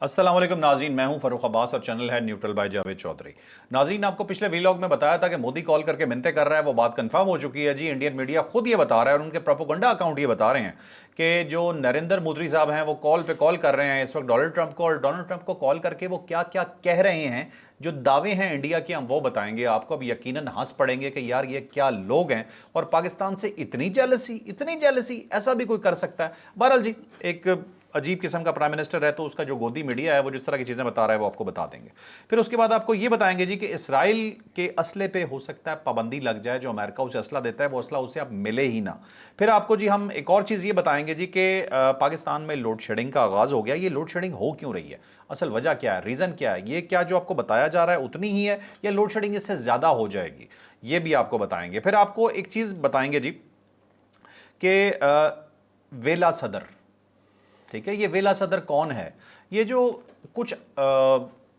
अस्सलाम वालेकुम नाज़रीन, मैं हूं फरूख अब्बास और चैनल है न्यूट्रल बाय जावेद चौधरी। नाज़रीन, आपको पिछले वीलॉग में बताया था कि मोदी कॉल करके मिन्नतें कर रहा है, वो बात कंफर्म हो चुकी है जी। इंडियन मीडिया खुद ये बता रहा है और उनके प्रोपेगेंडा अकाउंट ये बता रहे हैं कि जो नरेंद्र मोदी साहब हैं वो कॉल पे कॉल कर रहे हैं इस वक्त डोनाल्ड ट्रंप को, और डोनाल्ड ट्रंप को कॉल करके वो क्या क्या कह रहे हैं, जो दावे हैं इंडिया के, हम वो बताएंगे आपको। अब यकीनन हंस पड़ेंगे कि यार ये क्या लोग हैं, और पाकिस्तान से इतनी जेलसी ऐसा भी कोई कर सकता है। बहरहाल जी, एक अजीब किस्म का प्राइम मिनिस्टर है, तो उसका जो गोदी मीडिया है वो जिस तरह की चीज़ें बता रहा है वो आपको बता देंगे। फिर उसके बाद आपको ये बताएंगे जी कि इसराइल के असले पे हो सकता है पाबंदी लग जाए, जो अमेरिका उसे असला देता है वो असला उसे अब मिले ही ना। फिर आपको जी हम एक और चीज़ ये बताएंगे जी कि पाकिस्तान में लोड शेडिंग का आगाज़ हो गया। ये लोड शेडिंग हो क्यों रही है, असल वजह क्या है, रीज़न क्या है, ये क्या जो आपको बताया जा रहा है उतनी ही है या लोड शेडिंग इससे ज़्यादा हो जाएगी, ये भी आपको बताएंगे। फिर आपको एक चीज़ बताएंगे जी कि वेला सदर, ठीक है, ये वेला सदर कौन है। ये जो कुछ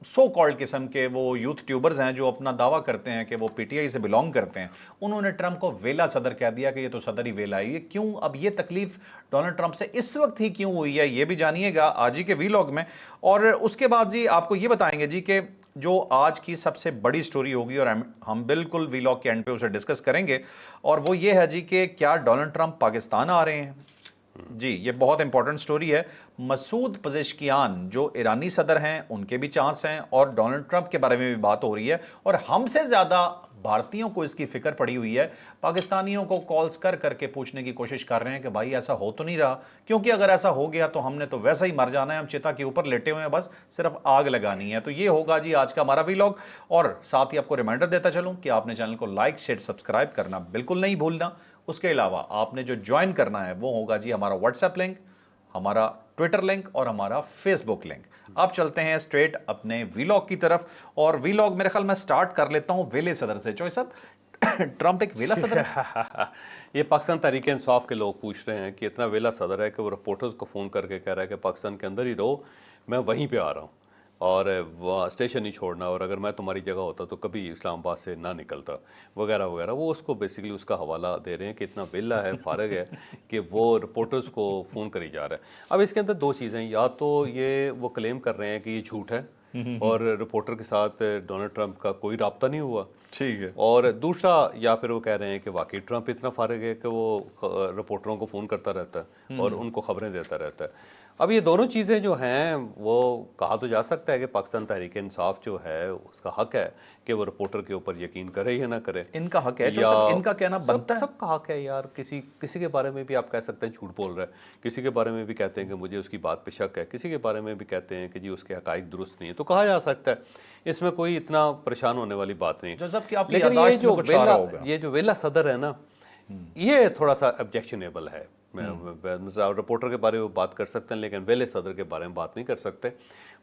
सो कॉल्ड किस्म के वो यूथ ट्यूबर्स हैं जो अपना दावा करते हैं कि वो पीटीआई से बिलोंग करते हैं, उन्होंने ट्रंप को वेला सदर कह दिया कि ये तो सदर ही वेला है। ये क्यों, अब ये तकलीफ डोनाल्ड ट्रंप से इस वक्त ही क्यों हुई है, ये भी जानिएगा आज ही के वीलॉग में। और उसके बाद जी आपको ये बताएंगे जी कि जो आज की सबसे बड़ी स्टोरी होगी, और हम बिल्कुल वीलॉग के एंड पे उसे डिस्कस करेंगे, और वो ये है जी कि क्या डोनाल्ड ट्रंप पाकिस्तान आ रहे हैं। जी, ये बहुत इंपॉर्टेंट स्टोरी है। मसूद पजेश्कियान जो ईरानी सदर हैं उनके भी चांस हैं, और डोनाल्ड ट्रंप के बारे में भी बात हो रही है, और हमसे ज्यादा भारतीयों को इसकी फिक्र पड़ी हुई है। पाकिस्तानियों को कॉल्स कर करके पूछने की कोशिश कर रहे हैं कि भाई ऐसा हो तो नहीं रहा, क्योंकि अगर ऐसा हो गया तो हमने तो वैसा ही मर जाना है, हम चिता के ऊपर लेटे हुए हैं, बस सिर्फ आग लगानी है। तो ये होगा जी आज का हमारा वीलॉग। और साथ ही आपको रिमाइंडर देता चलूं कि आपने चैनल को लाइक शेयर सब्सक्राइब करना बिल्कुल नहीं भूलना। उसके अलावा आपने जो ज्वाइन करना है वो होगा जी हमारा व्हाट्सएप लिंक, हमारा ट्विटर लिंक और हमारा फेसबुक लिंक। अब चलते हैं स्ट्रेट अपने वीलॉग की तरफ, और वीलॉग मेरे ख्याल में स्टार्ट कर लेता हूं वेले सदर से। चॉइस साहब, ट्रंप एक वेला सदर है? ये पाकिस्तान तहरीक इंसाफ के लोग पूछ रहे हैं कि इतना वेला सदर है कि वो रिपोर्टर्स को फ़ोन करके कह रहा है कि पाकिस्तान के अंदर ही रहो, मैं वहीं पे आ रहा हूँ और वह स्टेशन नहीं छोड़ना, और अगर मैं तुम्हारी जगह होता तो कभी इस्लामाबाद से ना निकलता, वगैरह वगैरह। वो उसको बेसिकली उसका हवाला दे रहे हैं कि इतना वेला है, फारग है कि वो रिपोर्टर्स को फ़ोन करी जा रहा है। अब इसके अंदर दो चीज़ें, या तो ये वो क्लेम कर रहे हैं कि ये झूठ है और रिपोर्टर के साथ डोनाल्ड ट्रंप का कोई राब्ता नहीं हुआ, ठीक है। और दूसरा, या फिर वो कह रहे हैं कि वाकई ट्रंप इतना फारिग है कि वो रिपोर्टरों को फ़ोन करता रहता है और उनको खबरें देता रहता है। अब ये दोनों चीज़ें जो हैं, वो कहा तो जा सकता है कि पाकिस्तान तहरीक इंसाफ जो है उसका हक है कि वो रिपोर्टर के ऊपर यकीन करे या ना करे। इनका हक है जो या सब इनका कहना सब बनता है। सबका हक है यार। किसी किसी के बारे में भी आप कह सकते हैं झूठ बोल रहा है, किसी के बारे में भी कहते हैं कि मुझे उसकी बात पे शक है, किसी के बारे में भी कहते हैं कि जी उसके हकाइक दुरुस्त नहीं है, तो कहा जा सकता है। इसमें कोई इतना परेशान होने वाली बात नहीं। जो सब की आपकी लेकिन याददाश्त में कुछ आ रहा होगा। ये जो वेला सदर है ना, ये थोड़ा सा ऑब्जेक्शनेबल है। रिपोर्टर के बारे में बात कर सकते हैं लेकिन वेले सदर के बारे में बात नहीं कर सकते।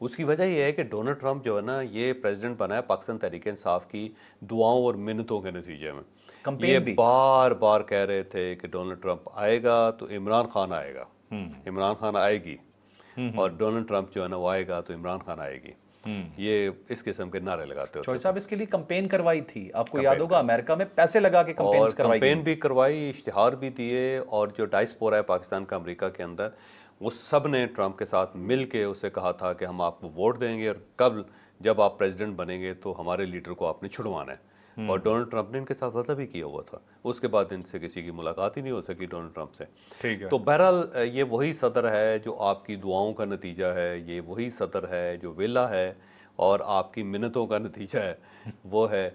उसकी वजह यह है कि डोनाल्ड ट्रंप जो है ना, ये प्रेसिडेंट बना है पाकिस्तान तहरीक इंसाफ की दुआओं और मिन्नतों के नतीजे में। ये कंपेन भी। बार बार कह रहे थे कि डोनाल्ड ट्रंप आएगा तो इमरान खान आएगा, इमरान खान आएगी, और डोनाल्ड ट्रंप जो है ना वो आएगा तो इमरान खान आएगी। ये इस किस्म के नारे लगाते होते चौधरी थे। साहब इसके लिए कंपेन करवाई थी, आपको याद कंपेन होगा, कर अमेरिका में पैसे लगा के और कंपेन्स करवाई गई। कंपेन भी करवाई, इश्तिहार भी दिए, और जो डायस्पोरा है पाकिस्तान का अमेरिका के अंदर, वो सब ने ट्रंप के साथ मिल के उसे कहा था कि हम आपको वोट देंगे और कब जब आप प्रेसिडेंट बनेंगे तो हमारे लीडर को आपने छुड़वाना है। और डोनाल्ड ट्रंप ने इनके साथ वादा भी किया हुआ था। उसके बाद इनसे किसी की मुलाकात ही नहीं हो सकी डोनाल्ड ट्रंप से। ठीक है। तो बहरहाल ये वही सदर है जो आपकी दुआओं का नतीजा है, ये वही सदर है जो वेला है और आपकी मिन्नतों का नतीजा है, वो है।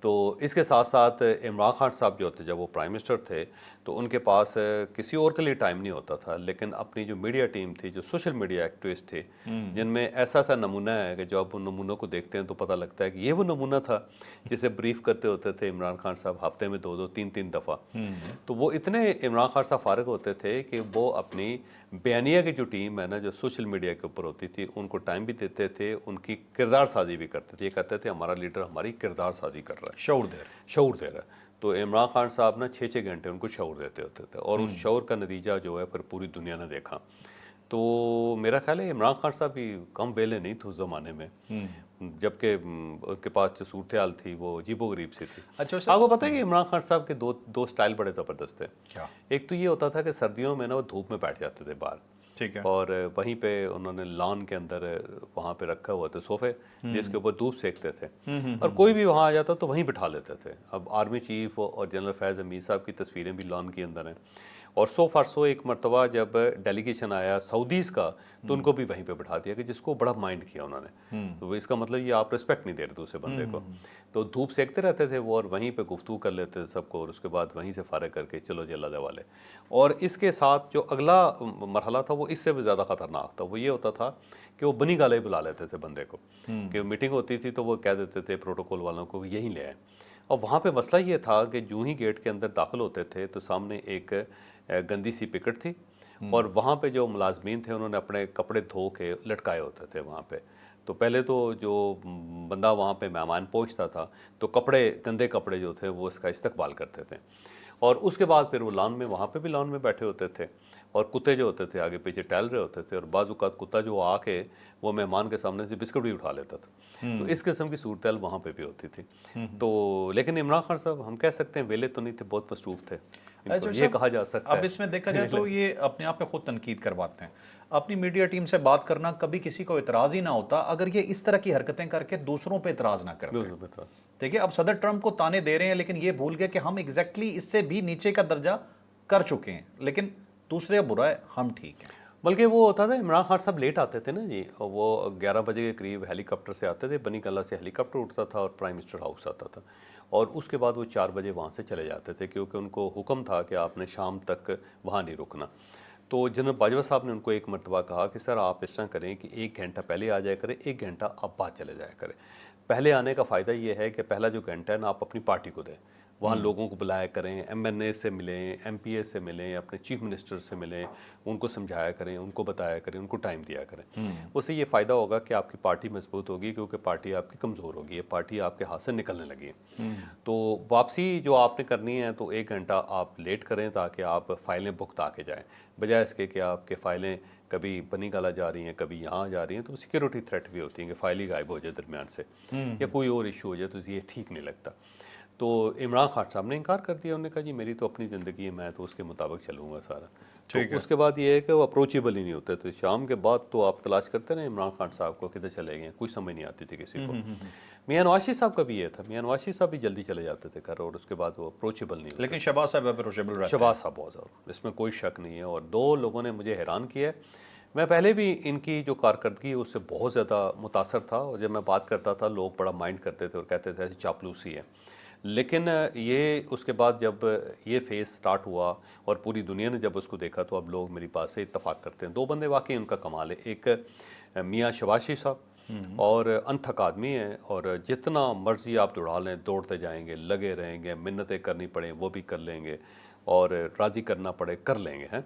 तो इसके साथ साथ इमरान खान साहब जो थे, जब वो प्राइम मिनिस्टर थे, तो उनके पास किसी और के लिए टाइम नहीं होता था, लेकिन अपनी जो मीडिया टीम थी, जो सोशल मीडिया एक्टिविस्ट थे, जिनमें ऐसा सा नमूना है कि जब आप उन नमूनों को देखते हैं तो पता लगता है कि ये वो नमूना था जिसे ब्रीफ करते होते थे इमरान खान साहब हफ्ते में 2-2 3-3 दफ़ा। तो वो इतने इमरान खान साहब फारिग होते थे कि वो अपनी बयानिया की जो टीम है ना, जो सोशल मीडिया के ऊपर होती थी, उनको टाइम भी देते थे, उनकी किरदार साजी भी करते थे। ये कहते थे हमारा लीडर हमारी किरदार साजी कर रहा है, शऊर दे रहे। शऊर दे रहा है। तो इमरान खान साहब ना 6-6 घंटे उनको शऊर देते होते थे, और उस शऊर का नतीजा जो है फिर पूरी दुनिया ने देखा। तो मेरा ख्याल है इमरान खान साहब भी कम वेले नहीं थे उस ज़माने में, जबकि उनके पास जो सूरत हाल थी वो अजीबो गरीब सी थी। अच्छा सर। आपको पता है कि इमरान खान साहब के दो दो स्टाइल बड़े ज़बरदस्त थे। क्या? एक तो ये होता था कि सर्दियों में ना वो धूप में बैठ जाते थे बाहर, ठीक है। और वहीं पे उन्होंने लॉन के अंदर वहाँ पे रखा हुआ थे सोफे जिसके ऊपर धूप सेकते थे, और कोई भी वहाँ आ जाता तो वहीं बिठा लेते थे। अब आर्मी चीफ और जनरल फैज़ हमीद साहब की तस्वीरें भी लॉन के अंदर हैं। और सो फार सो एक मरतबा जब डेलीगेशन आया सऊदीज़ का तो उनको भी वहीं पे बिठा दिया, कि जिसको बड़ा माइंड किया उन्होंने। तो इसका मतलब ये आप रिस्पेक्ट नहीं दे रहे दूसरे बंदे को। तो धूप सेकते रहते थे वो, और वहीं पे गुफ्तगू कर लेते थे सबको, और उसके बाद वहीं से फारिग करके चलो जी अल्लाह वाले। और इसके साथ जो अगला मरहला था वो इससे भी ज़्यादा ख़तरनाक था। वो ये होता था कि वो बनी गाले बुला लेते थे बंदे को, कि मीटिंग होती थी तो वो कह देते थे प्रोटोकॉल वालों को यहीं ले आए। और वहाँ पे मसला ये था कि जूँ ही गेट के अंदर दाखिल होते थे तो सामने एक गंदी सी पिकट थी, और वहाँ पे जो मुलाजमीन थे उन्होंने अपने कपड़े धो के लटकाए होते थे वहाँ पे। तो पहले तो जो बंदा वहाँ पे मेहमान पहुँचता था तो कपड़े, गंदे कपड़े जो थे वो इसका इस्तकबाल करते थे। और उसके बाद फिर वो लॉन में, वहाँ पे भी लॉन में बैठे होते थे, और कुत्ते जो होते थे आगे पीछे टहल रहे होते थे, और बाज़ औक़ात कुत्ता जो आके वो मेहमान के सामने से बिस्कुट भी उठा लेता था। तो इस किस्म की सूरत वहाँ पे भी होती थी। तो लेकिन इमरान खान साहब हम कह सकते हैं वेले तो नहीं थे, बहुत मसरूफ़ थे, इनको ये कहा जा सकता है। अब इसमें देखा जाए तो ये अपने आप में खुद तनकीद करवाते हैं। अपनी मीडिया टीम से बात करना कभी किसी को इतराज़ ही ना होता अगर ये इस तरह की हरकतें करके दूसरों पे इतराज़ ना करते। देखिए अब सदर ट्रंप को ताने दे रहे हैं, लेकिन ये भूल गए कि हम एग्जैक्टली इससे भी नीचे का दर्जा कर चुके हैं, लेकिन दूसरे बुरा है, हम ठीक हैं। बल्कि वो होता था इमरान खान साहब लेट आते थे ना जी, और वो 11 बजे के करीब हेलीकॉप्टर से आते थे, बनी कल्ला से हेलीकॉप्टर उठता था और प्राइम मिनिस्टर हाउस आता था, और उसके बाद वो 4 बजे वहाँ से चले जाते थे, क्योंकि उनको हुक्म था कि आपने शाम तक वहाँ नहीं रुकना। तो जनरल बाजवा साहब ने उनको एक मरतबा कहा कि सर आप इस तरह करें कि 1 घंटा पहले आ जाया करें, 1 घंटा आप बाद चले जाया करें। पहले आने का फ़ायदा ये है कि पहला जो घंटा है ना आप अपनी पार्टी को दें, वहाँ लोगों को बुलाया करें, एमएनए से मिलें, एमपीए से मिलें, अपने चीफ मिनिस्टर से मिलें, उनको समझाया करें, उनको बताया करें, उनको टाइम दिया करें। उससे ये फ़ायदा होगा कि आपकी पार्टी मजबूत होगी, क्योंकि पार्टी आपकी कमज़ोर होगी, ये पार्टी आपके हाथ से निकलने लगी है। तो वापसी जो आपने करनी है तो 1 घंटा आप लेट करें, ताकि आप फ़ाइलें भुगता के जाएँ, बजाय इसके कि आपके फ़ाइलें कभी बनी गाला जा रही हैं, कभी यहाँ जा रही हैं। तो सिक्योरिटी थ्रेट भी होती है कि फ़ाइल ही गायब हो जाए दरमियान से, या कोई और इशू हो जाए, तो ये ठीक नहीं लगता। तो इमरान खान साहब ने इनकार कर दिया, उन्होंने कहा जी मेरी तो अपनी ज़िंदगी है, मैं तो उसके मुताबिक चलूँगा सारा। तो उसके बाद ये है कि वो अप्रोचेबल ही नहीं होते, तो शाम के बाद तो आप तलाश करते रहे इमरान खान साहब को, किधर चले गए, कोई समझ नहीं आती थी किसी को। मियां नवाज शरीफ साहब का भी ये था, मियां नवाज शरीफ साहब भी जल्दी चले जाते थे घर, और उसके बाद वो अप्रोचेबल नहीं होते। लेकिन शहबाज साहब अप्रोचेबल रहते हैं। शहबाज साहब बहुत ज़्यादा, इसमें कोई शक नहीं है। और 2 लोगों ने मुझे हैरान किया है। मैं पहले भी इनकी जो कारकर्दगी है उससे बहुत ज़्यादा मुतासर था, और जब मैं बात करता था लोग बड़ा माइंड करते थे और कहते थे ऐसी चापलूसी है। लेकिन ये उसके बाद जब ये फेज़ स्टार्ट हुआ और पूरी दुनिया ने जब उसको देखा, तो अब लोग मेरी बात से इत्तफाक करते हैं। 2 बंदे वाकई उनका कमाल है। एक मियाँ शहबाज शरीफ साहब, और अनथक आदमी है, और जितना मर्ज़ी आप दौड़ा लें दौड़ते जाएंगे, लगे रहेंगे, मिन्नतें करनी पड़े वो भी कर लेंगे, और राज़ी करना पड़े कर लेंगे हैं।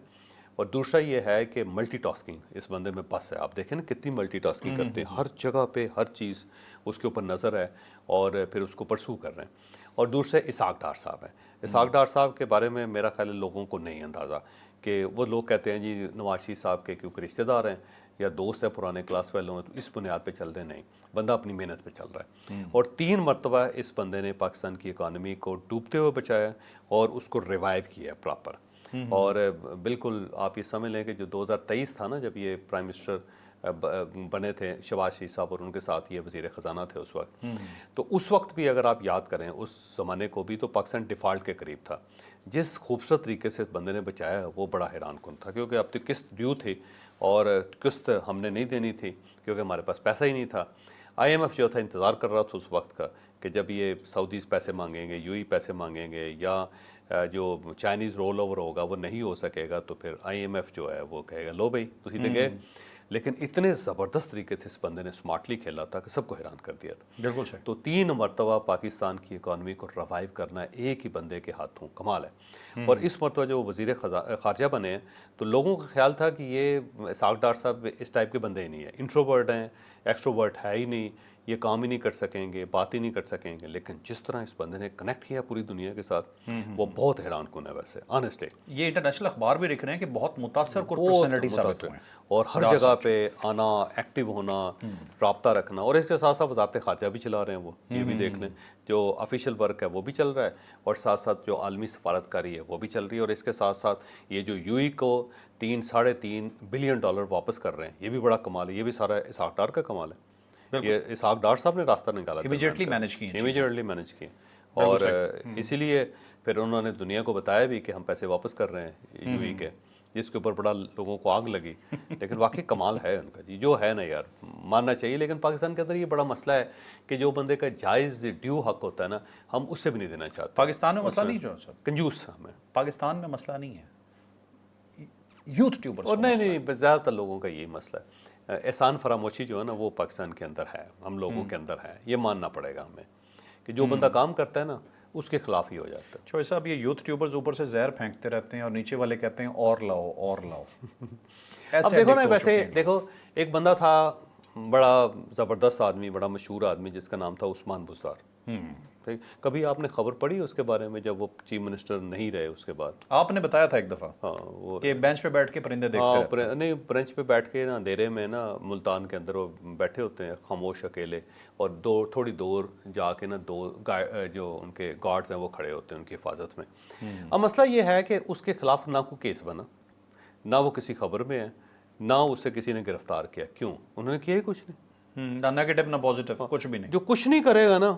और दूसरा ये है कि मल्टीटास्किंग इस बंदे में बस है। आप देखें ना कितनी मल्टीटास्किंग करते हैं, हर जगह पे हर चीज़ उसके ऊपर नज़र है, और फिर उसको परसू कर रहे हैं। और दूसरे इसहाक डार साहब हैं। इसहाक डार साहब के बारे में मेरा ख्याल है लोगों को नहीं अंदाज़ा, कि वो लोग कहते हैं जी नवाज शरीफ साहब के क्योंकि रिश्तेदार हैं या दोस्त है, पुराने क्लास फेलो हैं, तो इस बुनियाद पे चल रहे नहीं, बंदा अपनी मेहनत पे चल रहा है। और 3 मरतबा इस बंदे ने पाकिस्तान की इकानमी को डूबते हुए बचाया और उसको रिवाइव किया प्रॉपर। और बिल्कुल आप ये समझ लें कि जो 2023 था ना, जब ये प्राइम मिनिस्टर बने थे शहबाज शरीफ साहब, और उनके साथ ये वज़ीर ख़जाना थे उस वक्त, तो उस वक्त भी अगर आप याद करें उस ज़माने को भी, तो पाकिस्तान डिफ़ॉल्ट के करीब था। जिस खूबसूरत तरीके से बंदे ने बचाया वो बड़ा हैरान कुन था, क्योंकि अब तो किस्त ड्यू थी और किस्त हमने नहीं देनी थी, क्योंकि हमारे पास पैसा ही नहीं था। IMF जो था इंतज़ार कर रहा था उस वक्त का, कि जब ये सऊदीज़ पैसे मांगेंगे, UAE पैसे मांगेंगे, या जो चाइनीज़ रोल ओवर होगा वो नहीं हो सकेगा, तो फिर IMF जो है वो कहेगा लो भाई तुसी तो गए। लेकिन इतने ज़बरदस्त तरीके से इस बंदे ने स्मार्टली खेला था कि सबको हैरान कर दिया था। बिल्कुल सही। तो 3 मरतबा पाकिस्तान की इकानमी को रिवाइव करना एक ही बंदे के हाथों कमाल है। और इस मरतबा जो वज़ीर ख़ारजा बने हैं, तो लोगों का ख्याल था कि ये इसहाक डार साहब इस टाइप के बंदे ही नहीं है, इंट्रोवर्ट हैं, एक्सट्रोवर्ट है ही नहीं, ये काम ही नहीं कर सकेंगे, बात ही नहीं कर सकेंगे। लेकिन जिस तरह इस बंदे ने कनेक्ट किया पूरी दुनिया के साथ, वो बहुत हैरान कुन है वैसे, ऑनेस्ट। ये इंटरनेशनल अखबार भी लिख रहे हैं कि बहुत मुतासर कुन बहुत पर्सनैलिटी साबित मुतासिर हुए हैं। और हर जगह पे आना, एक्टिव होना, राब्ता रखना, और इसके साथ साथ वजारत खारजा भी चला रहे हैं वो, ये भी देख लें। जो ऑफिशियल वर्क है वो भी चल रहा है, और साथ साथ जो आलमी सफारतकारी है वो भी चल रही है। और इसके साथ साथ ये जो यूएई को 3-3.5 बिलियन डॉलर वापस कर रहे हैं, ये भी बड़ा कमाल है। ये भी सारा इसहाक डार का कमाल है। ये इसहाक डार साहब ने रास्ता निकाला, इमीडिएटली मैनेज किए, इमीडिएटली मैनेज किए। और इसीलिए फिर उन्होंने दुनिया को बताया भी कि हम पैसे वापस कर रहे हैं यूएई के, जिसके ऊपर बड़ा लोगों को आग लगी। लेकिन वाकई कमाल है उनका जी, जो है ना यार, मानना चाहिए। लेकिन पाकिस्तान के अंदर ये बड़ा मसला है कि जो बंदे का जायज़ ड्यू हक होता है ना, हम उससे भी नहीं देना चाहते। पाकिस्तान में मसला नहीं जो सर, कंजूस हमें पाकिस्तान में मसला नहीं है यूथ ट्यूबर्स और का नहीं मसला है। नहीं, ज़्यादातर लोगों का यही मसला है। एहसान फरामोशी जो है ना, वो पाकिस्तान के अंदर है, हम लोगों के अंदर है। ये मानना पड़ेगा हमें कि जो बंदा काम करता है ना, उसके खिलाफ ही हो जाता है। चौधरी साहब, ये यूथ ट्यूबर्स ऊपर से जहर फेंकते रहते हैं और नीचे वाले कहते हैं और लाओ और लाओ। अब देखो ना, वैसे देखो, एक बंदा था बड़ा ज़बरदस्त आदमी, बड़ा मशहूर आदमी, जिसका नाम था उस्मान बुज़दार। ठीक, कभी आपने खबर पढ़ी उसके बारे में, जब वो चीफ मिनिस्टर नहीं रहे उसके बाद? आपने बताया था एक दफा हाँ, वो कि बेंच पे बैठ के परिंदे देखते हाँ, रहते हैं। नहीं, ब्रेंच पे बैठ के ना, अंधेरे में ना, मुल्तान के अंदर वो बैठे होते हैं खामोश अकेले, और थोड़ी दूर जाके ना जो उनके गार्ड्स हैं वो खड़े होते हैं उनकी हिफाजत में। अब मसला ये है कि उसके खिलाफ ना कोई केस बना, ना वो किसी खबर में है, ना उसे किसी ने गिरफ्तार किया। क्यों? उन्होंने किया ही कुछ नहीं। ना नेगेटिव ना पॉजिटिव, कुछ भी नहीं। जो कुछ नहीं करेगा ना,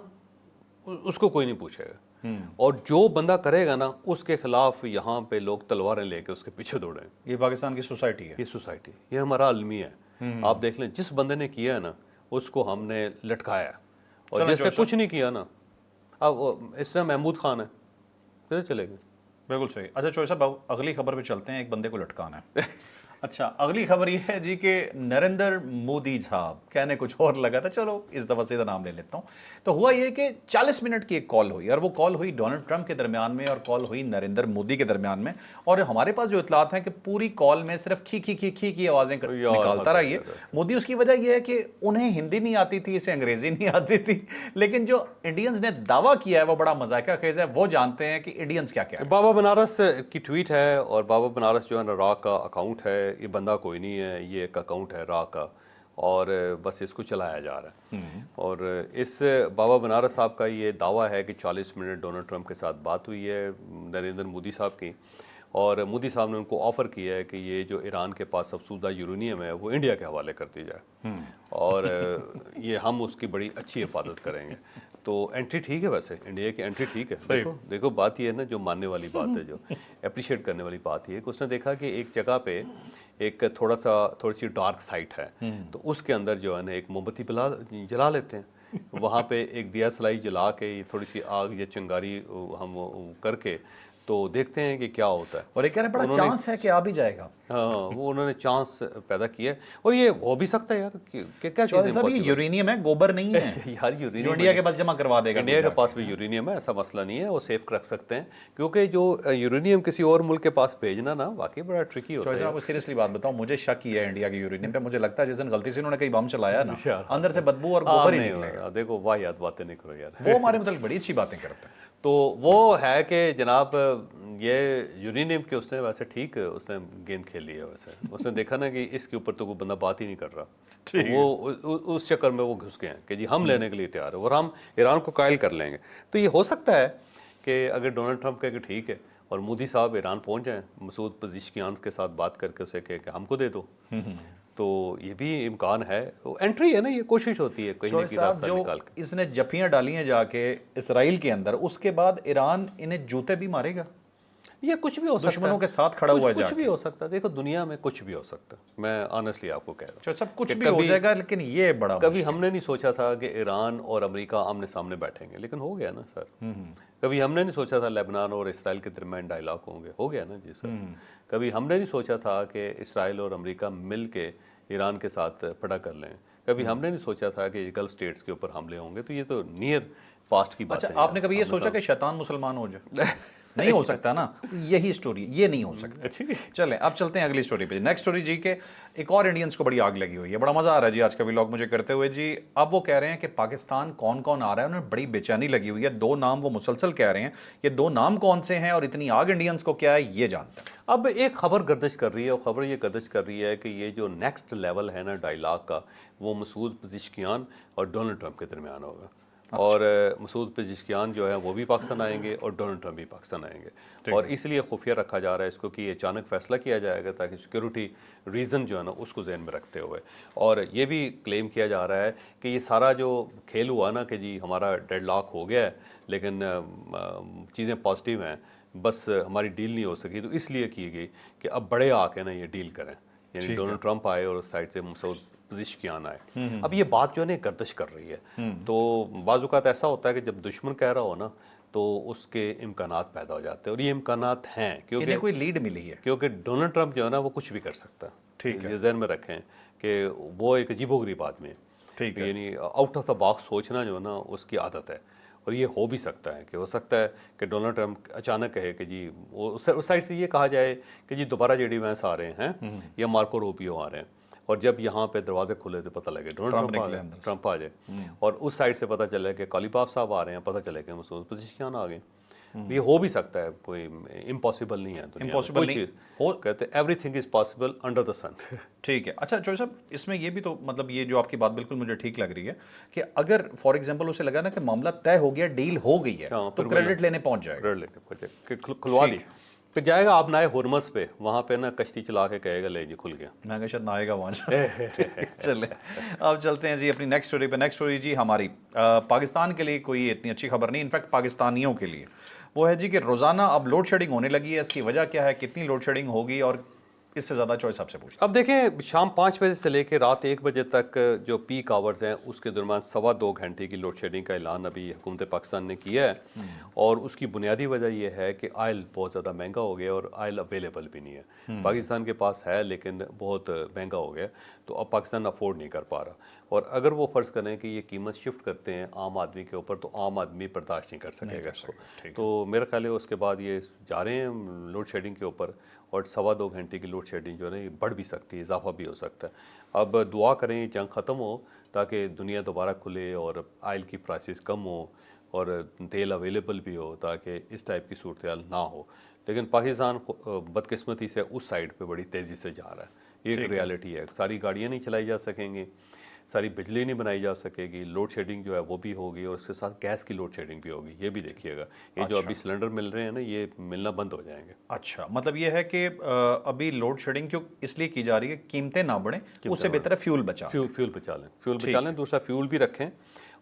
उसको कोई नहीं पूछेगा। और जो बंदा करेगा ना, उसके खिलाफ यहाँ पे लोग तलवारें लेके उसके पीछे दौड़ेंगे। ये पाकिस्तान की सोसाइटी है। ये सोसाइटी, ये हमारा आलमी है। आप देख लें, जिस बंदे ने किया है ना, उसको हमने लटकाया है, और जिसने कुछ नहीं किया ना, अब इस तरह महमूद खान है, किधर चले गए? बिल्कुल सही। अच्छा चौधरी साहब, अब अगली खबर पे चलते हैं, एक बंदे को लटकाना है। अच्छा, अगली खबर ये है जी कि नरेंद्र मोदी साहब, कहने कुछ और लगा था, चलो इस दफ़ा सीधा नाम ले लेता हूँ। तो हुआ ये कि 40 मिनट की एक कॉल हुई, और वो कॉल हुई डोनाल्ड ट्रंप के दरमियान में और कॉल हुई नरेंद्र मोदी के दरमियान में। और हमारे पास जो इतलात हैं कि पूरी कॉल में सिर्फ खी खी खी खी की आवाज़ें निकालता रहा ये मोदी। उसकी वजह यह है कि उन्हें हिंदी नहीं आती थी, इसे अंग्रेज़ी नहीं आती थी। लेकिन जो इंडियंस ने दावा किया है वो बड़ा मजाका खेज है, वो जानते हैं कि इंडियंस क्या क्या है। बाबा बनारस की ट्वीट है, और बाबा बनारस जो है ना, रा का अकाउंट है, ये बंदा कोई नहीं है, ये एक अकाउंट है रा का, और बस इसको चलाया जा रहा है। और इस बाबा बनारस साहब का ये दावा है कि 40 मिनट डोनाल्ड ट्रंप के साथ बात हुई है नरेंद्र मोदी साहब की, और मोदी साहब ने उनको ऑफ़र किया है कि ये जो ईरान के पास अफसूदा यूरेनियम है वो इंडिया के हवाले कर दी जाए, और ये हम उसकी बड़ी अच्छी हिफाजत करेंगे। तो एंट्री ठीक है, वैसे इंडिया की एंट्री ठीक है। देखो बात ये है ना, जो मानने वाली बात है, जो अप्रिशिएट करने वाली बात ये है कि उसने देखा कि एक जगह पे एक थोड़ी सी डार्क साइट है, तो उसके अंदर जो है ना एक मोमबत्ती जला लेते हैं। वहाँ पे एक दिया सलाई जला के थोड़ी सी आग या चिंगारी हम करके तो देखते हैं कि क्या होता है। और एक कह रहे बड़ा चांस है कि आ भी जाएगा। हाँ, वो उन्होंने चांस पैदा किया है, और ये हो भी सकता है यार कि क्या चीज़ है। ये यूरेनियम है, गोबर नहीं है यार, यूरेनियम इंडिया के पास जमा करवा देगा। इंडिया के पास भी यूरेनियम है, ऐसा मसला नहीं है, वो सेफ रख सकते हैं। क्योंकि जो यूरेनियम किसी और मुल्क के पास भेजना ना, वाकई बड़ा ट्रिकी होता है। आपको सीरियसली बात बताऊं, मुझे शक ही है इंडिया के यूरेनियम पे। मुझे लगता है जिस दिन गलती से उन्होंने कहीं बम चलाया ना, अंदर से बदबू और गोबर ही निकलेगा। देखो वाहियात बातें नहीं करो यार, वो हमारे मतलब बड़ी अच्छी बातें करते हैं। तो वो है कि जनाब ये यूरेनियम के उसने वैसे ठीक उसने गेंद खेल ली है। वैसे उसने देखा ना कि इसके ऊपर तो कोई बंदा बात ही नहीं कर रहा, तो वो उस चक्कर में वो घुस गए हैं कि जी हम लेने के लिए तैयार है और हम ईरान को कायल कर लेंगे। तो ये हो सकता है कि अगर डोनाल्ड ट्रंप कहे कि ठीक है और मोदी साहब ईरान पहुंच जाएं, मसूद पज़ेश्कियान के साथ बात करके उसे कहे कि हमको दे दो, तो ये भी इम्कान है। तो एंट्री है ना, ये कोशिश होती है कहीं ना कहीं रास्ता निकाल के। इसने जफियां डाली हैं जाके इसराइल के अंदर, उसके बाद ईरान इन्हें जूते भी मारेगा। ये कुछ भी हो सकता है, दुश्मनों के साथ खड़ा हुआ है, कुछ भी हो सकता है। देखो दुनिया में कुछ भी हो सकता है, मैं ऑनेस्टली आपको कह रहा हूँ। सब कुछ भी हो जाएगा, लेकिन ये बड़ा कभी हमने नहीं सोचा था कि ईरान और अमेरिका आमने सामने बैठेंगे, लेकिन हो गया ना सर। कभी हमने नहीं सोचा था लेबनान और इसराइल के दरमियान डायलॉग होंगे, हो गया ना जी सर। कभी हमने नहीं सोचा था कि इसराइल और अमेरिका मिल के ईरान के साथ पड़ा कर लें। कभी हमने नहीं सोचा था कि गल्फ स्टेट्स के ऊपर हमले होंगे। तो ये तो नियर पास्ट की बात है। आपने कभी ये सोचा कि शैतान मुसलमान हो जाए? नहीं हो सकता ना, यही स्टोरी, ये नहीं हो सकता। चलें अब चलते हैं अगली स्टोरी पे। नेक्स्ट स्टोरी जी के एक और इंडियंस को बड़ी आग लगी हुई है। बड़ा मजा आ रहा है जी आज का व्लॉग मुझे करते हुए जी। अब वो कह रहे हैं कि पाकिस्तान कौन कौन आ रहा है, उन्हें बड़ी बेचैनी लगी हुई है। दो नाम वो मुसलसल कह रहे हैं, ये दो नाम कौन से हैं और इतनी आग इंडियंस को क्या है, ये जानते हैं। अब एक खबर गर्दिश कर रही है, और खबर ये गर्दिश कर रही है कि ये जो नेक्स्ट लेवल है ना डायलॉग का, वो मसूद पेज़ेश्कियान और डोनाल्ड ट्रंप के दरमियान होगा। और मसूद पेज़ेश्कियान जो है वो भी पाकिस्तान आएंगे और डोनाल्ड ट्रंप भी पाकिस्तान आएंगे। और इसलिए खुफिया रखा जा रहा है इसको कि अचानक फैसला किया जाएगा ताकि सिक्योरिटी रीज़न जो है ना उसको जहन में रखते हुए। और ये भी क्लेम किया जा रहा है कि ये सारा जो खेल हुआ ना कि जी हमारा डेडलॉक हो गया है लेकिन चीज़ें पॉजिटिव हैं, बस हमारी डील नहीं हो सकी तो इसलिए की गई कि अब बड़े आके ना ये डील करें, यानी डोनाल्ड ट्रंप आए और उस साइड से मसूद पेज़ेश्कियान आए। अब ये बात जो है ना गर्दिश कर रही है। तो बाज़ औक़ात ऐसा होता है कि जब दुश्मन कह रहा हो ना तो उसके इम्कानात पैदा हो जाते हैं, और ये इम्कानात हैं इन्हें कोई लीड मिली है। क्योंकि डोनाल्ड ट्रंप जो है ना वो कुछ भी कर सकता है। ठीक है। ये जहन में रखें कि वो एक अजीबोगरीब आदमी है। ठीक है। यानी आउट ऑफ द बॉक्स सोचना जो है ना उसकी आदत है। और ये हो भी सकता है कि हो सकता है कि डोनाल्ड ट्रंप अचानक कहे कि जी वो उस साइड से ये कहा जाए कि जी दोबारा जेडी वैंस आ रहे हैं या मार्को रूबियो आ रहे हैं, और जब यहाँ पे दरवाजे खुले तो पता लगे डोनाल्ड ट्रंप आ जाए, और उस साइड से पता चले कि कालीबाफ साहब आ रहे हैं, पता चले कि मसूद पेज़ेश्कियान आ गए। ये हो भी सकता है, कोई इम्पॉसिबल नहीं है दुनिया में। Impossible नहीं हो, कहते हैं everything is possible under the sun. ठीक है। अच्छा चौधरी साहब, इसमें ये भी तो मतलब ये जो आपकी बात बिल्कुल मुझे ठीक लग रही है कि अगर फॉर एग्जांपल उसे लगा ना कि मामला तय हो गया, डील हो गई है, तो क्रेडिट लेने पहुंच जाएगा, खुलवा दी फिर जाएगा। आप नाए हुरमस पे, वहाँ पे ना कश्ती चला के कहेगा ले जी खुल गया। मैं कहा शायद ना आएगा वहाँ। चले अब चलते हैं जी अपनी नेक्स्ट स्टोरी पे। नेक्स्ट स्टोरी जी हमारी पाकिस्तान के लिए कोई इतनी अच्छी खबर नहीं, इनफैक्ट पाकिस्तानियों के लिए। वो है जी कि रोज़ाना अब लोड शेडिंग होने लगी है। इसकी वजह क्या है, कितनी लोड शेडिंग होगी, और इससे ज़्यादा चॉइस आपसे पूछते अब देखें, शाम 5 बजे से लेकर रात 1 बजे तक जो पीक आवर्स हैं उसके दरमियान 2.25 घंटे की लोड शेडिंग का ऐलान अभी हुकूमत पाकिस्तान ने किया है। और उसकी बुनियादी वजह यह है कि आयल बहुत ज़्यादा महंगा हो गया और आयल अवेलेबल भी नहीं है। पाकिस्तान के पास है लेकिन बहुत महंगा हो गया, तो अब पाकिस्तान अफोर्ड नहीं कर पा रहा। और अगर वो फ़र्ज़ करें कि ये कीमत शिफ्ट करते हैं आम आदमी के ऊपर, तो आम आदमी बर्दाश्त नहीं कर सकेगा इसको। तो मेरा ख्याल है उसके बाद ये जा रहे हैं लोड शेडिंग के ऊपर, और 2.25 घंटे की लोड शेडिंग जो है ना ये बढ़ भी सकती है, इजाफा भी हो सकता है। अब दुआ करें जंग ख़त्म हो ताकि दुनिया दोबारा खुले और आयल की प्राइसेस कम हो और तेल अवेलेबल भी हो, ताकि इस टाइप की सूरत हाल ना हो। लेकिन पाकिस्तान बदकिस्मती से उस साइड पे बड़ी तेज़ी से जा रहा है। ये एक रियलिटी है। सारी गाड़ियाँ नहीं चलाई जा सकेंगी, सारी बिजली नहीं बनाई जा सकेगी, लोड शेडिंग जो है वो भी होगी, और उसके साथ गैस की लोड शेडिंग भी होगी। ये भी देखिएगा, ये जो अभी सिलेंडर मिल रहे हैं ना ये मिलना बंद हो जाएंगे। अच्छा, मतलब ये है कि अभी लोड शेडिंग क्यों इसलिए की जा रही है, कीमतें ना बढ़ें, उससे बेहतर है फ्यूल बचा लें। दूसरा फ्यूल भी रखें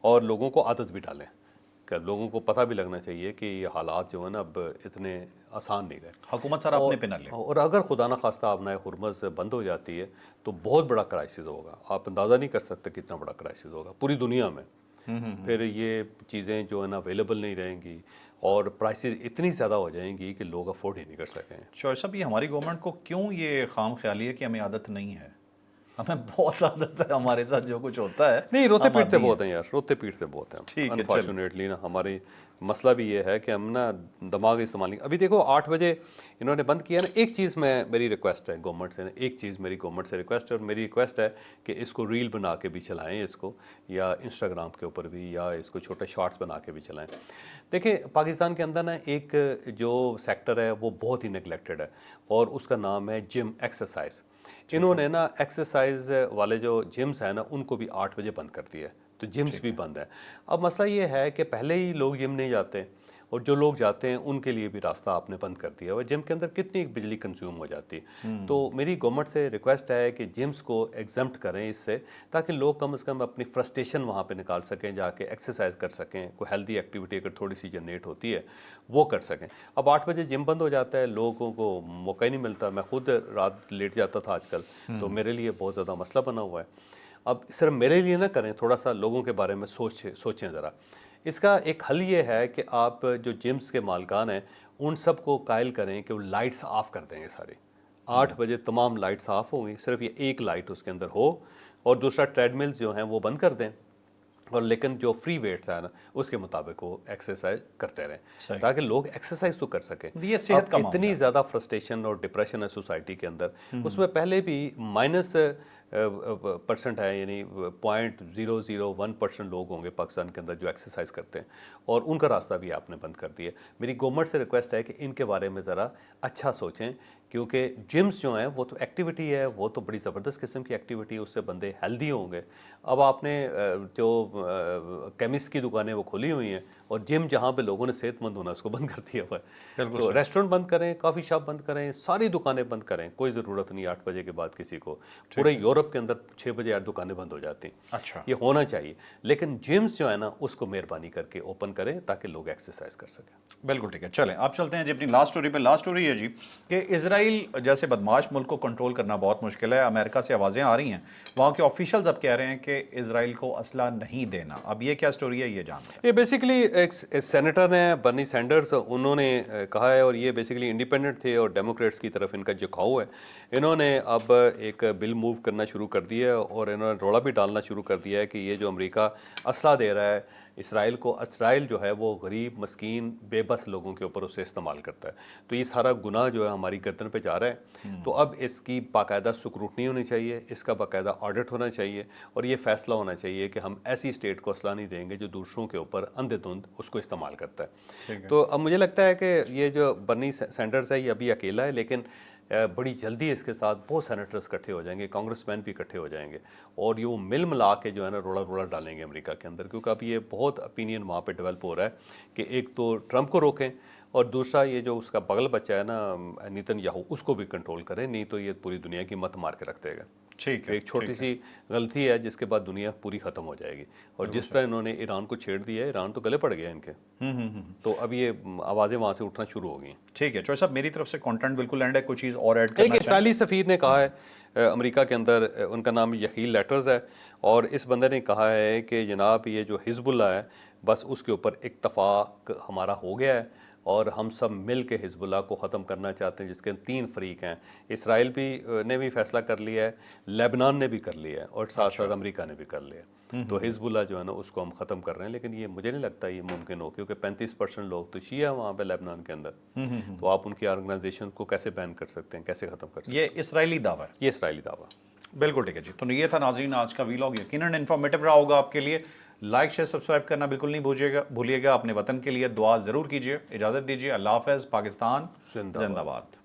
और लोगों को आदत भी डालें। लोगों को पता भी लगना चाहिए कि ये हालात जो है ना अब इतने आसान नहीं रहे। हुकूमत सर अपने पे न ले। और अगर खुदा न खास्ता अब नए हुरमज़ बंद हो जाती है तो बहुत बड़ा क्राइसिस होगा। आप अंदाज़ा नहीं कर सकते कितना बड़ा क्राइसिस होगा पूरी दुनिया में। फिर ये चीज़ें जो है ना अवेलेबल नहीं रहेंगी और प्राइसेस इतनी ज़्यादा हो जाएंगी कि लोग अफोर्ड ही नहीं कर सकेंगे। चौधरी साहब, ये हमारी गवर्नमेंट को क्यों ये खाम ख्याली है कि हमें आदत नहीं है? हमें बहुत आदत है, हमारे साथ जो कुछ होता है। नहीं, रोते पीटते बहुत हैं यार, रोते पीटते बहुत हैं। ठीक है, अनफॉर्चुनेटली ना हमारी मसला भी ये है कि हम ना दिमाग इस्तेमाल नहीं। अभी देखो 8 बजे इन्होंने बंद किया ना। एक चीज़ मेरी रिक्वेस्ट है गवर्नमेंट से, एक चीज़ मेरी गवर्नमेंट से रिक्वेस्ट है, और मेरी रिक्वेस्ट है कि इसको रील बना के भी चलाएं इसको, या इंस्टाग्राम के ऊपर भी, या इसको छोटे शॉर्ट्स बना के भी चलाएं। देखिए पाकिस्तान के अंदर ना एक जो सेक्टर है वो बहुत ही नेगलेक्टेड है, और उसका नाम है जिम एक्सरसाइज। इन्होंने ना एक्सरसाइज वाले जो जिम्स हैं ना उनको भी 8 बजे बंद कर दिया है, तो जिम्स भी बंद है। अब मसला ये है कि पहले ही लोग जिम नहीं जाते, और जो लोग जाते हैं उनके लिए भी रास्ता आपने बंद कर दिया है। जिम के अंदर कितनी बिजली कंज्यूम हो जाती है। तो मेरी गवर्नमेंट से रिक्वेस्ट है कि जिम्स को एग्जम्प्ट करें इससे, ताकि लोग कम से कम अपनी फ्रस्ट्रेशन वहाँ पे निकाल सकें, जाके एक्सरसाइज कर सकें, कोई हेल्दी एक्टिविटी अगर थोड़ी सी जनरेट होती है वो कर सकें। अब 8 बजे जिम बंद हो जाता है, लोगों को मौका ही नहीं मिलता। मैं खुद रात लेट जाता था आजकल, तो मेरे लिए बहुत ज़्यादा मसला बना हुआ है। अब सिर्फ मेरे लिए ना करें, थोड़ा सा लोगों के बारे में सोचें ज़रा। इसका एक हल ये है कि आप जो जिम्स के मालिकान हैं उन सब को कायल करें कि वो लाइट्स ऑफ कर देंगे सारी। 8 बजे तमाम लाइट्स ऑफ होंगी, सिर्फ ये एक लाइट उसके अंदर हो, और दूसरा ट्रेडमिल्स जो हैं वो बंद कर दें, और लेकिन जो फ्री वेट्स है ना उसके मुताबिक वो एक्सरसाइज करते सही। रहें ताकि लोग एक्सरसाइज तो कर सकें। ये सेहत का अब मामला इतनी ज़्यादा फ्रस्ट्रेशन और डिप्रेशन है सोसाइटी के अंदर, उसमें पहले भी माइनस परसेंट है, यानी 0.001% लोग होंगे पाकिस्तान के अंदर जो एक्सरसाइज करते हैं, और उनका रास्ता भी आपने बंद कर दिया। मेरी गवर्नमेंट से रिक्वेस्ट है कि इनके बारे में ज़रा अच्छा सोचें, क्योंकि जिम्स जो हैं वो तो एक्टिविटी है, वो तो बड़ी ज़बरदस्त किस्म की एक्टिविटी है, उससे बंदे हेल्दी होंगे। अब आपने जो केमिस्ट की दुकानें वो खोली हुई हैं, और जिम जहाँ पे लोगों ने सेहतमंद होना उसको बंद कर दिया हुआ है। तो रेस्टोरेंट बंद करें, कॉफ़ी शॉप बंद करें, सारी दुकानें बंद करें, कोई ज़रूरत नहीं 8 बजे के बाद किसी को। पूरे यूरोप के अंदर 6 बजे 8 दुकानें बंद हो जाती हैं। अच्छा, ये होना चाहिए, लेकिन जिम्स जो है ना उसको मेहरबानी करके ओपन करें ताकि लोग एक्सरसाइज कर सकें। बिल्कुल ठीक है। चलें आप चलते हैं जी अपनी लास्ट स्टोरी पे। लास्ट स्टोरी है जी कि इजराइल जैसे बदमाश मुल्क को कंट्रोल करना बहुत मुश्किल है। अमेरिका से आवाज़ें आ रही हैं, वहाँ के ऑफिशियल्स अब कह रहे हैं कि इजराइल को असला नहीं देना। अब ये क्या स्टोरी है, ये जानते हैं। ये बेसिकली एक सेनेटर हैं बर्नी सैंडर्स, उन्होंने कहा है, और ये बेसिकली इंडिपेंडेंट थे और डेमोक्रेट्स की तरफ इनका झुकाव है। इन्होंने अब एक बिल मूव करना शुरू कर दिया है, और इन्होंने रौला भी डालना शुरू कर दिया है कि ये जो अमेरिका असला दे रहा है इसराइल को, इसराइल जो है वो गरीब मस्कीन बेबस लोगों के ऊपर उसे इस्तेमाल करता है, तो ये सारा गुनाह जो है हमारी गर्दन पे जा रहा है। तो अब इसकी बाकायदा स्क्रूटनी होनी चाहिए, इसका बाकायदा ऑडिट होना चाहिए, और ये फैसला होना चाहिए कि हम ऐसी स्टेट को असला नहीं देंगे जो दूसरों के ऊपर अंधेधुंध उसको इस्तेमाल करता है। तो अब मुझे लगता है कि ये जो बर्नी सैंडर्स है ये अभी अकेला है, लेकिन बड़ी जल्दी इसके साथ बहुत सेनेटर्स इकट्ठे हो जाएंगे, कांग्रेसमैन भी इकट्ठे हो जाएंगे, और ये वो मिल मिला के जो है ना रोड़ा रोड़ा डालेंगे अमेरिका के अंदर। क्योंकि अब ये बहुत ओपिनियन वहाँ पे डेवलप हो रहा है कि एक तो ट्रंप को रोकें, और दूसरा ये जो उसका बगल बच्चा है ना नेतन्याहू, उसको भी कंट्रोल करें, नहीं तो ये पूरी दुनिया की मत मार के रख देगा। ठीक है, एक छोटी सी गलती है जिसके बाद दुनिया पूरी ख़त्म हो जाएगी। और जिस तरह इन्होंने ईरान को छेड़ दिया है, ईरान तो गले पड़ गया इनके। तो अब ये आवाज़ें वहाँ से उठना शुरू हो गई। ठीक है। चौधरी साहब मेरी तरफ से कंटेंट बिल्कुल एंड है, कुछ चीज़ और ऐड करना एक चाहें? इसराइली सफ़ीर ने कहा है अमेरिका के अंदर, उनका नाम यकील लेटर्स है, और इस बंदे ने कहा है कि जनाब ये जो हिजबुल्लाह है बस उसके ऊपर इत्तफाक हमारा हो गया है, और हम सब मिल के हिजबुल्लाह को ख़त्म करना चाहते हैं, जिसके 3 फरीक हैं। इसराइल भी ने भी फैसला कर लिया है, लेबनान ने भी कर लिया है, और साथ साथ अमेरिका ने भी कर लिया है। तो हिजबुल्लाह जो है ना उसको हम ख़त्म कर रहे हैं, लेकिन ये मुझे नहीं लगता ये मुमकिन हो, क्योंकि 35% लोग तो शिया वहाँ पे लेबनान के अंदर। तो आप उनकी ऑर्गेनाइजेशन को कैसे बैन कर सकते हैं, कैसे ख़त्म कर सकते हैं? ये इसराइली दावा है। ये इसराइली दावा। बिल्कुल ठीक है जी। तो ये था नाज़रीन आज का वीलॉग, यकीनन इन्फॉर्मेटिव रहा होगा आपके लिए। लाइक शेयर सब्सक्राइब करना बिल्कुल नहीं भूलिएगा। अपने वतन के लिए दुआ ज़रूर कीजिए। इजाज़त दीजिए। अल्लाह हाफ़िज़। पाकिस्तान जिंदाबाद। जिंदाबाद।